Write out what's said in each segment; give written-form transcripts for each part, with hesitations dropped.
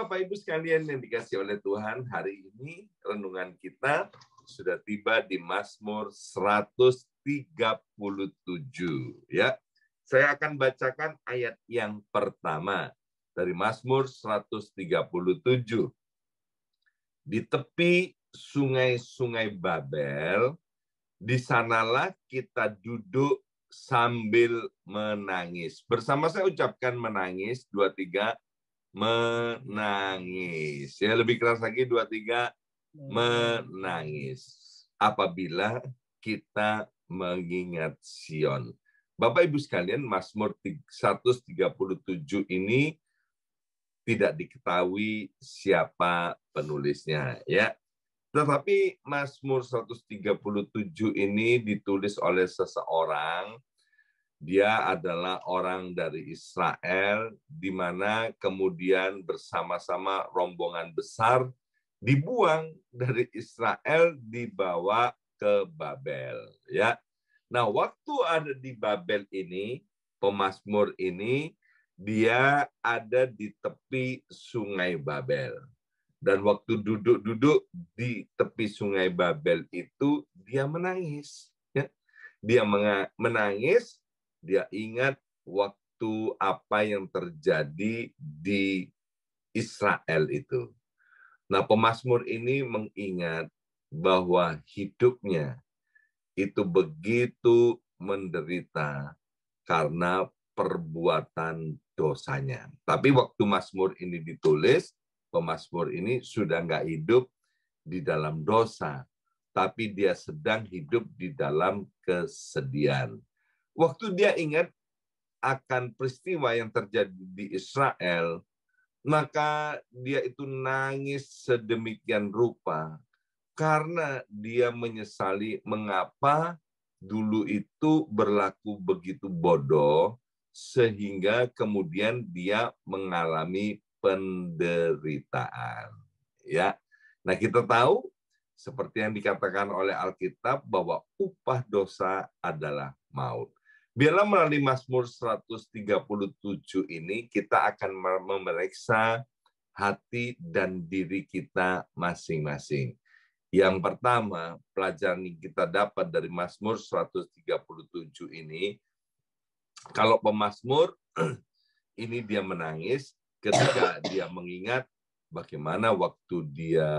Bapak Ibu sekalian yang dikasih oleh Tuhan, hari ini renungan kita sudah tiba di Mazmur 137 ya. Saya akan bacakan ayat yang pertama dari Mazmur 137. Di tepi sungai-sungai Babel, di sanalah kita duduk sambil menangis. Bersama saya ucapkan menangis, 2, 3, menangis. Ya, lebih keras lagi, 2, 3, menangis. Apabila kita mengingat Sion. Bapak Ibu sekalian, Mazmur 137 ini tidak diketahui siapa penulisnya, ya. Tetapi Mazmur 137 ini ditulis oleh seseorang. Dia adalah orang dari Israel, di mana kemudian bersama-sama rombongan besar dibuang dari Israel, dibawa ke Babel. Ya, nah waktu ada di Babel ini, pemazmur ini dia ada di tepi Sungai Babel. Dan waktu duduk-duduk di tepi Sungai Babel itu, dia menangis. Ya. Dia menangis, dia ingat waktu apa yang terjadi di Israel itu. Nah, pemazmur ini mengingat bahwa hidupnya itu begitu menderita karena perbuatan dosanya. Tapi waktu mazmur ini ditulis, pemazmur ini sudah nggak hidup di dalam dosa, tapi dia sedang hidup di dalam kesedihan. Waktu dia ingat akan peristiwa yang terjadi di Israel, maka dia itu nangis sedemikian rupa karena dia menyesali mengapa dulu itu berlaku begitu bodoh sehingga kemudian dia mengalami penderitaan. Ya. Nah, kita tahu seperti yang dikatakan oleh Alkitab bahwa upah dosa adalah maut. Biarlah melalui Mazmur 137 ini kita akan memeriksa hati dan diri kita masing-masing. Yang pertama, pelajaran yang kita dapat dari Mazmur 137 ini, kalau pemazmur ini dia menangis ketika dia mengingat bagaimana waktu dia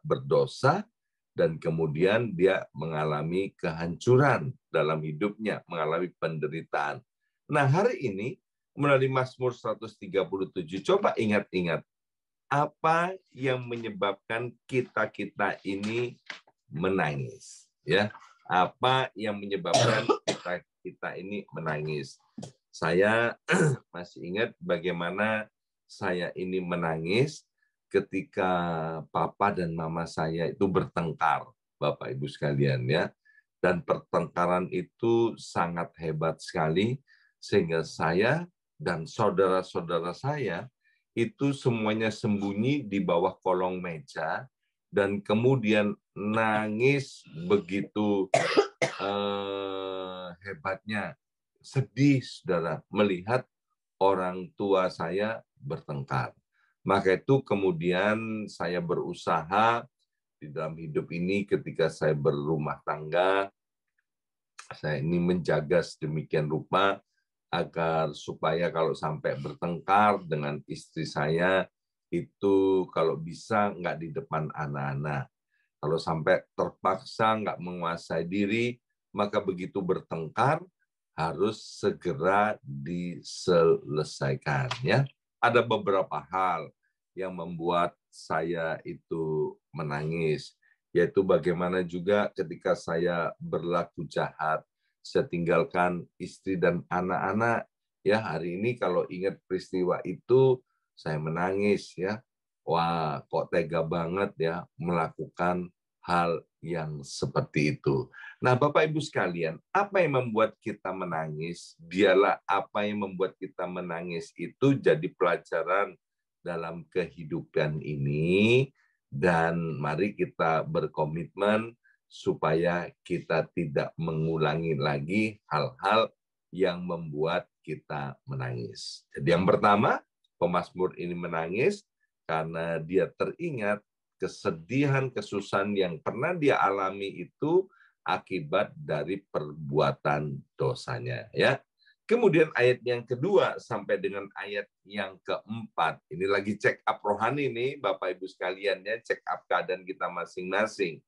berdosa dan kemudian dia mengalami kehancuran dalam hidupnya, mengalami penderitaan. Nah, hari ini melalui Mazmur 137, coba ingat-ingat apa yang menyebabkan kita ini menangis, ya? Apa yang menyebabkan kita ini menangis? Saya masih ingat bagaimana saya ini menangis ketika papa dan mama saya itu bertengkar, Bapak Ibu sekalian, ya. Dan pertengkaran itu sangat hebat sekali sehingga saya dan saudara-saudara saya itu semuanya sembunyi di bawah kolong meja dan kemudian nangis begitu hebatnya. Sedih, saudara, melihat orang tua saya bertengkar. Maka itu kemudian saya berusaha di dalam hidup ini ketika saya berumah tangga, saya ini menjaga sedemikian rupa agar supaya kalau sampai bertengkar dengan istri saya itu kalau bisa nggak di depan anak-anak. Kalau sampai terpaksa nggak menguasai diri, maka begitu bertengkar harus segera diselesaikan. Ya, ada beberapa hal yang membuat saya itu menangis, yaitu bagaimana juga ketika saya berlaku jahat, saya tinggalkan istri dan anak-anak. Ya, hari ini kalau ingat peristiwa itu, saya menangis. Ya, wah, kok tega banget ya melakukan hal yang seperti itu. Nah, Bapak Ibu sekalian, apa yang membuat kita menangis? Biarlah apa yang membuat kita menangis itu jadi pelajaran dalam kehidupan ini, dan mari kita berkomitmen supaya kita tidak mengulangi lagi hal-hal yang membuat kita menangis. Jadi yang pertama, pemazmur ini menangis karena dia teringat kesedihan, kesusahan yang pernah dia alami itu akibat dari perbuatan dosanya. Ya. Kemudian ayat yang kedua sampai dengan ayat yang keempat. Ini lagi check up rohani nih Bapak Ibu sekalian ya, check up keadaan kita masing-masing.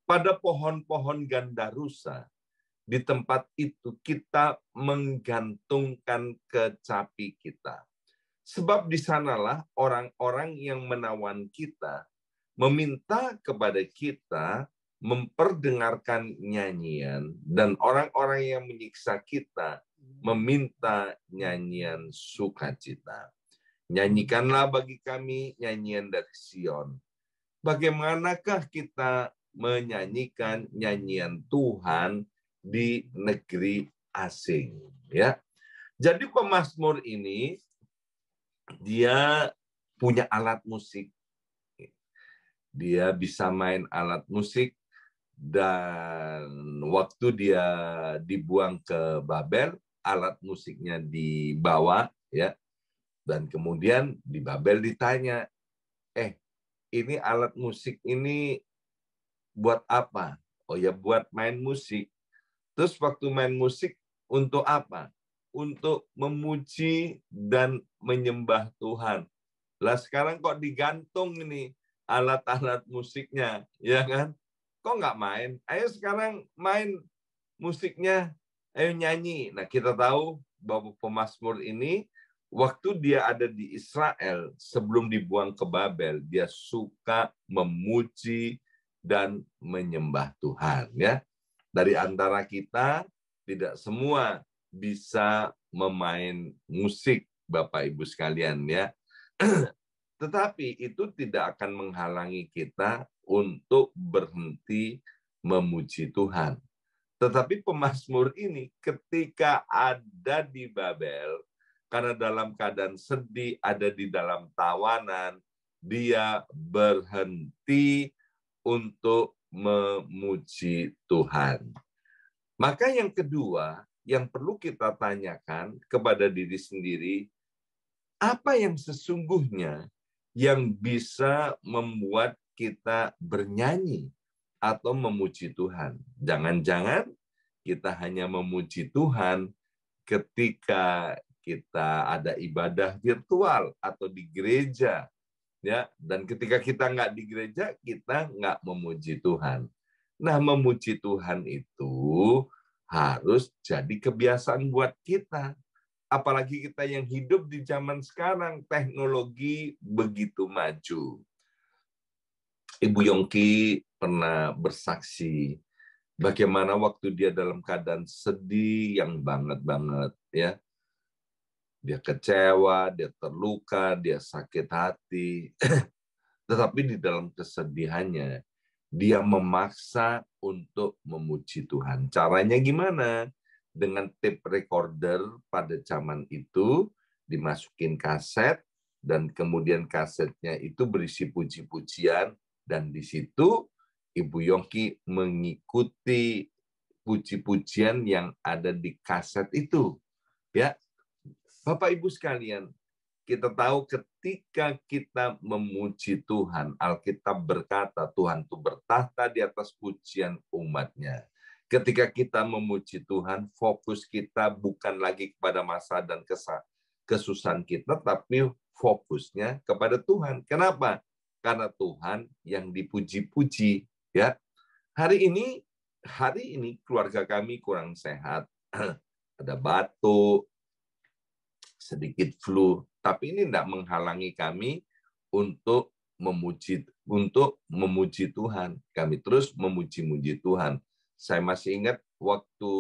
Pada pohon-pohon gandarusa, di tempat itu kita menggantungkan kecapi kita. Sebab di sanalah orang-orang yang menawan kita meminta kepada kita memperdengarkan nyanyian, dan orang-orang yang menyiksa kita meminta nyanyian sukacita. Nyanyikanlah bagi kami nyanyian dari Sion. Bagaimanakah kita menyanyikan nyanyian Tuhan di negeri asing? Ya, jadi pemazmur ini dia punya alat musik. Dia bisa main alat musik, dan waktu dia dibuang ke Babel, alat musiknya dibawa, ya. Dan kemudian di Babel ditanya, ini alat musik ini buat apa? Oh ya, buat main musik. Terus waktu main musik untuk apa? Untuk memuji dan menyembah Tuhan. Lah sekarang kok digantung ini alat-alat musiknya, ya kan? Kok nggak main? Ayo sekarang main musiknya, ayo nyanyi. Nah, kita tahu bahwa pemazmur ini waktu dia ada di Israel sebelum dibuang ke Babel, dia suka memuji dan menyembah Tuhan, ya. Dari antara kita tidak semua bisa memain musik, Bapak Ibu sekalian, ya. Tetapi itu tidak akan menghalangi kita untuk berhenti memuji Tuhan. Tetapi pemazmur ini ketika ada di Babel, karena dalam keadaan sedih, ada di dalam tawanan, dia berhenti untuk memuji Tuhan. Maka yang kedua, yang perlu kita tanyakan kepada diri sendiri, apa yang sesungguhnya yang bisa membuat kita bernyanyi atau memuji Tuhan? Jangan-jangan kita hanya memuji Tuhan ketika kita ada ibadah virtual atau di gereja, ya. Dan ketika kita nggak di gereja, kita nggak memuji Tuhan. Nah, memuji Tuhan itu harus jadi kebiasaan buat kita. Apalagi kita yang hidup di zaman sekarang, teknologi begitu maju. Ibu Yongki pernah bersaksi bagaimana waktu dia dalam keadaan sedih yang banget, ya. Dia kecewa, dia terluka, dia sakit hati. Tetapi di dalam kesedihannya, dia memaksa untuk memuji Tuhan. Caranya gimana? Dengan tape recorder pada zaman itu, dimasukin kaset, dan kemudian kasetnya itu berisi puji-pujian, dan di situ Ibu Yongki mengikuti puji-pujian yang ada di kaset itu. Ya, Bapak Ibu sekalian, kita tahu ketika kita memuji Tuhan, Alkitab berkata Tuhan itu bertahta di atas pujian umatnya. Ketika kita memuji Tuhan, fokus kita bukan lagi kepada masa dan kesusahan kita, tapi fokusnya kepada Tuhan. Kenapa? Karena Tuhan yang dipuji-puji. Ya, hari ini keluarga kami kurang sehat, ada batuk, sedikit flu, tapi ini tidak menghalangi kami untuk memuji Tuhan. Kami terus memuji-muji Tuhan. Saya masih ingat waktu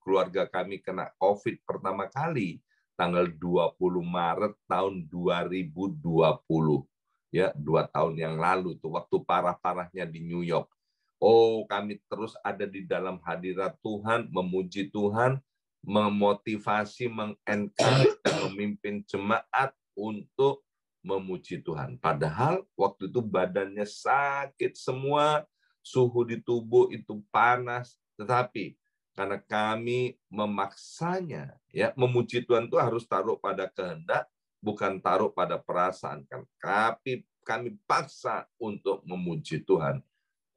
keluarga kami kena COVID pertama kali, tanggal 20 Maret tahun 2020. Ya, 2 tahun yang lalu tuh, waktu parah-parahnya di New York. Oh, kami terus ada di dalam hadirat Tuhan, memuji Tuhan, memotivasi, mengencourage, dan memimpin jemaat untuk memuji Tuhan. Padahal waktu itu badannya sakit semua, suhu di tubuh itu panas, tetapi karena kami memaksanya, ya, memuji Tuhan itu harus taruh pada kehendak, bukan taruh pada perasaan kan, tapi kami paksa untuk memuji Tuhan.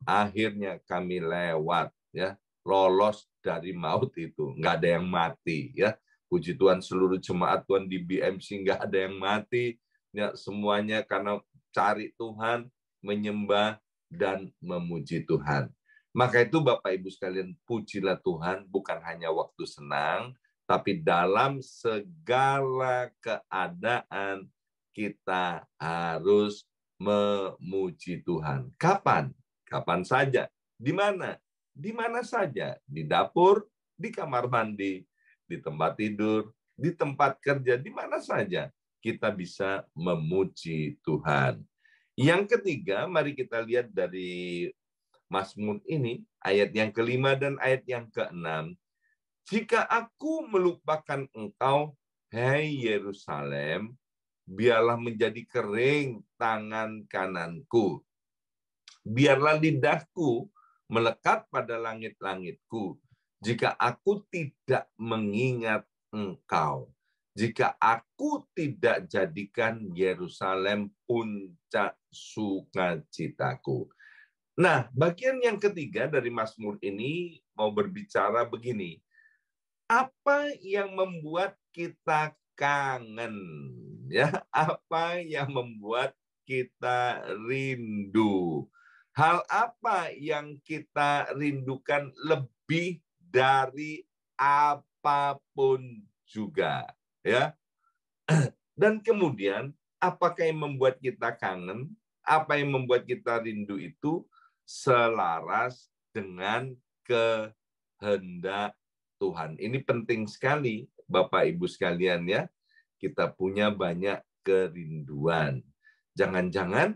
Akhirnya kami lewat, ya, lolos dari maut itu, nggak ada yang mati, ya. Puji Tuhan, seluruh jemaat Tuhan di BMC nggak ada yang mati, ya, semuanya karena cari Tuhan, menyembah dan memuji Tuhan. Maka itu Bapak Ibu sekalian, pujilah Tuhan bukan hanya waktu senang, tapi dalam segala keadaan kita harus memuji Tuhan. Kapan? Kapan saja. Di mana? Di mana saja. Di dapur, di kamar mandi, di tempat tidur, di tempat kerja, di mana saja kita bisa memuji Tuhan. Yang ketiga, mari kita lihat dari Mazmur ini, ayat yang kelima dan ayat yang keenam. Jika aku melupakan engkau, hai Yerusalem, biarlah menjadi kering tangan kananku. Biarlah lidahku melekat pada langit-langitku. Jika aku tidak mengingat engkau, jika aku tidak jadikan Yerusalem puncak sukacitaku. Nah, bagian yang ketiga dari Mazmur ini mau berbicara begini. Apa yang membuat kita kangen? Ya, apa yang membuat kita rindu? Hal apa yang kita rindukan lebih dari apapun juga, ya? Dan kemudian, apakah yang membuat kita kangen? Apa yang membuat kita rindu itu selaras dengan kehendak Tuhan. Ini penting sekali, Bapak Ibu sekalian, ya. Kita punya banyak kerinduan. Jangan-jangan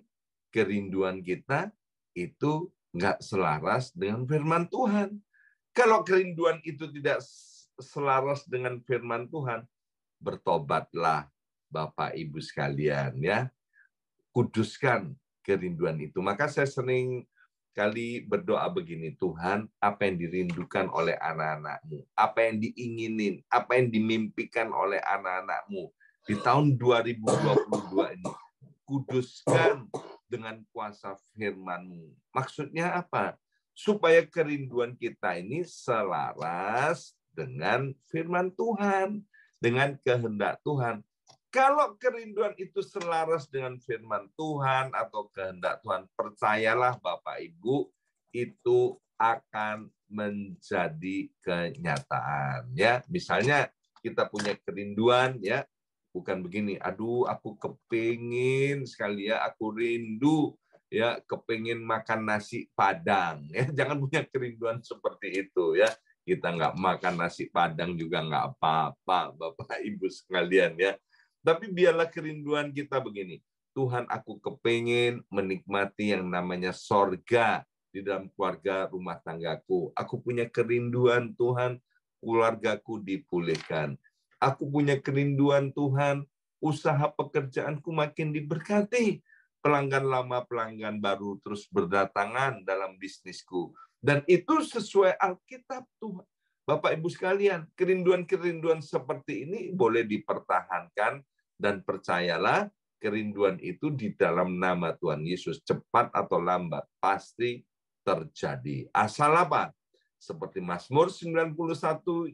kerinduan kita itu nggak selaras dengan firman Tuhan. Kalau kerinduan itu tidak selaras dengan firman Tuhan, bertobatlah Bapak Ibu sekalian, ya. Kuduskan kerinduan itu. Maka saya sering kali berdoa begini, Tuhan, apa yang dirindukan oleh anak-anak-Mu, apa yang diinginin, apa yang dimimpikan oleh anak-anak-Mu di tahun 2022 ini, kuduskan dengan kuasa firman-Mu. Maksudnya apa? Supaya kerinduan kita ini selaras dengan firman Tuhan, dengan kehendak Tuhan. Kalau kerinduan itu selaras dengan firman Tuhan atau kehendak Tuhan, percayalah Bapak Ibu, itu akan menjadi kenyataan. Ya, misalnya kita punya kerinduan, ya, bukan begini, aduh aku kepingin sekali, ya, aku rindu, ya, kepingin makan nasi Padang. Ya, jangan punya kerinduan seperti itu, ya. Kita nggak makan nasi Padang juga nggak apa-apa, Bapak Ibu sekalian, ya. Tapi biarlah kerinduan kita begini. Tuhan, aku kepingin menikmati yang namanya sorga di dalam keluarga rumah tanggaku. Aku punya kerinduan, Tuhan, keluargaku dipulihkan. Aku punya kerinduan, Tuhan, usaha pekerjaanku makin diberkati. Pelanggan lama, pelanggan baru terus berdatangan dalam bisnisku. Dan itu sesuai Alkitab, Tuhan. Bapak Ibu sekalian, kerinduan-kerinduan seperti ini boleh dipertahankan, dan percayalah, kerinduan itu di dalam nama Tuhan Yesus, cepat atau lambat, pasti terjadi. Asal apa? Seperti Mazmur 91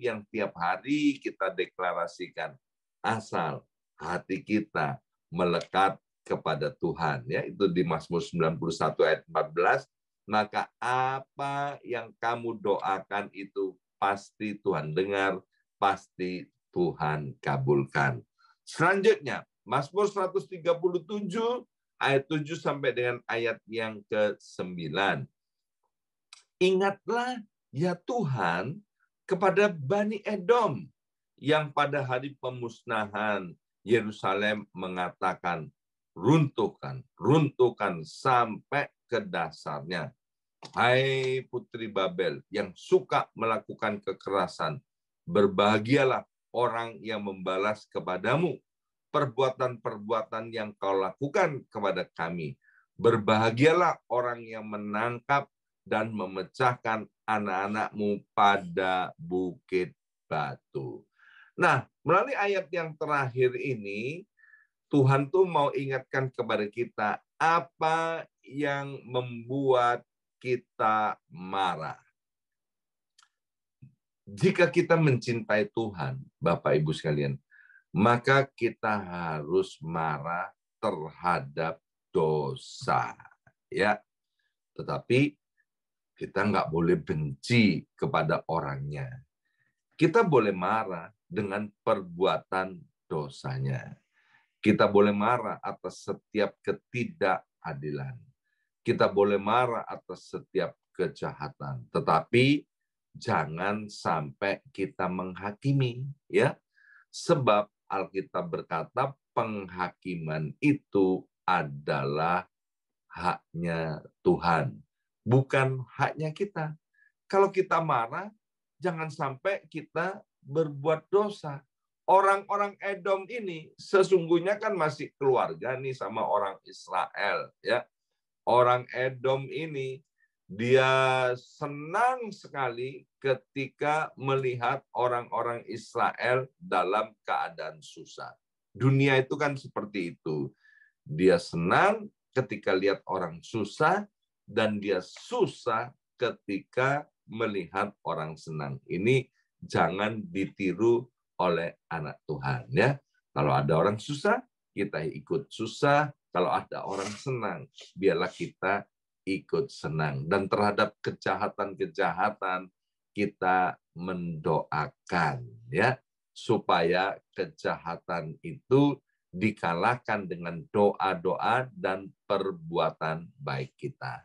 yang tiap hari kita deklarasikan. Asal hati kita melekat kepada Tuhan. Ya, itu di Mazmur 91 ayat 14. Maka apa yang kamu doakan itu pasti Tuhan dengar, pasti Tuhan kabulkan. Selanjutnya, Mazmur 137 ayat 7 sampai dengan ayat yang ke-9. Ingatlah ya Tuhan kepada Bani Edom yang pada hari pemusnahan Yerusalem mengatakan, runtuhkan, runtuhkan sampai ke dasarnya. Hai putri Babel yang suka melakukan kekerasan, berbahagialah orang yang membalas kepadamu perbuatan-perbuatan yang kau lakukan kepada kami. Berbahagialah orang yang menangkap dan memecahkan anak-anakmu pada bukit batu. Nah, melalui ayat yang terakhir ini, Tuhan tuh mau ingatkan kepada kita apa yang membuat kita marah. Jika kita mencintai Tuhan, Bapak Ibu sekalian, maka kita harus marah terhadap dosa. Ya, tetapi kita nggak boleh benci kepada orangnya. Kita boleh marah dengan perbuatan dosanya. Kita boleh marah atas setiap ketidakadilan. Kita boleh marah atas setiap kejahatan. Tetapi jangan sampai kita menghakimi, ya. Sebab Alkitab berkata penghakiman itu adalah haknya Tuhan, bukan haknya kita. Kalau kita marah, jangan sampai kita berbuat dosa. Orang-orang Edom ini sesungguhnya kan masih keluarga nih sama orang Israel, ya. Orang Edom ini dia senang sekali ketika melihat orang-orang Israel dalam keadaan susah. Dunia itu kan seperti itu. Dia senang ketika lihat orang susah, dan dia susah ketika melihat orang senang. Ini jangan ditiru oleh anak Tuhan, ya. Kalau ada orang susah, kita ikut susah. Kalau ada orang senang, biarlah kita ikut senang. Dan terhadap kejahatan-kejahatan, kita mendoakan, ya, supaya kejahatan itu dikalahkan dengan doa-doa dan perbuatan baik kita.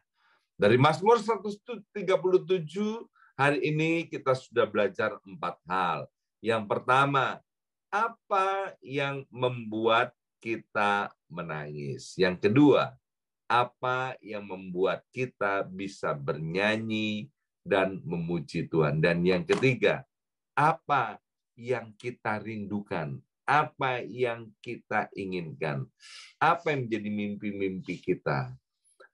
Dari Mazmur 137, hari ini kita sudah belajar 4 hal. Yang pertama, apa yang membuat kita menangis? Yang kedua, apa yang membuat kita bisa bernyanyi dan memuji Tuhan? Dan yang ketiga, apa yang kita rindukan? Apa yang kita inginkan? Apa yang menjadi mimpi-mimpi kita?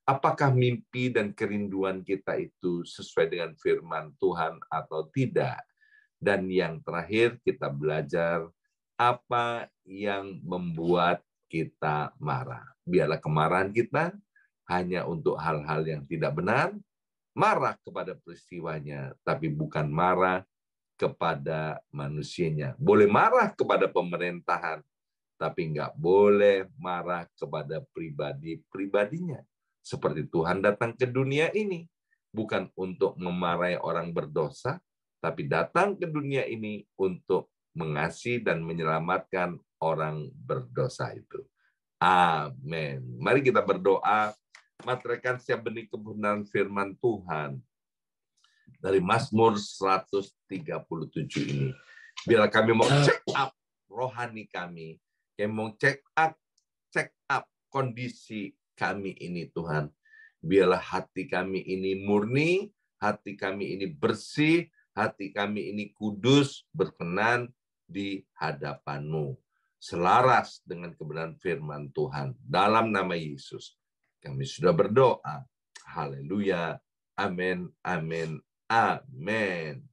Apakah mimpi dan kerinduan kita itu sesuai dengan firman Tuhan atau tidak? Dan yang terakhir kita belajar apa yang membuat kita marah. Biarlah kemarahan kita hanya untuk hal-hal yang tidak benar, marah kepada peristiwanya, tapi bukan marah kepada manusianya. Boleh marah kepada pemerintahan, tapi nggak boleh marah kepada pribadi-pribadinya. Seperti Tuhan datang ke dunia ini, bukan untuk memarahi orang berdosa, tapi datang ke dunia ini untuk mengasihi dan menyelamatkan orang berdosa itu. Amin. Mari kita berdoa, materaikan setiap benih kebenaran firman Tuhan dari Mazmur 137 ini. Biarlah kami mau check up rohani kami, kami mau check up kondisi kami ini, Tuhan. Biarlah hati kami ini murni, hati kami ini bersih, hati kami ini kudus, berkenan di hadapan-Mu. Selaras dengan kebenaran firman Tuhan. Dalam nama Yesus, kami sudah berdoa. Haleluya. Amin, amin, amin.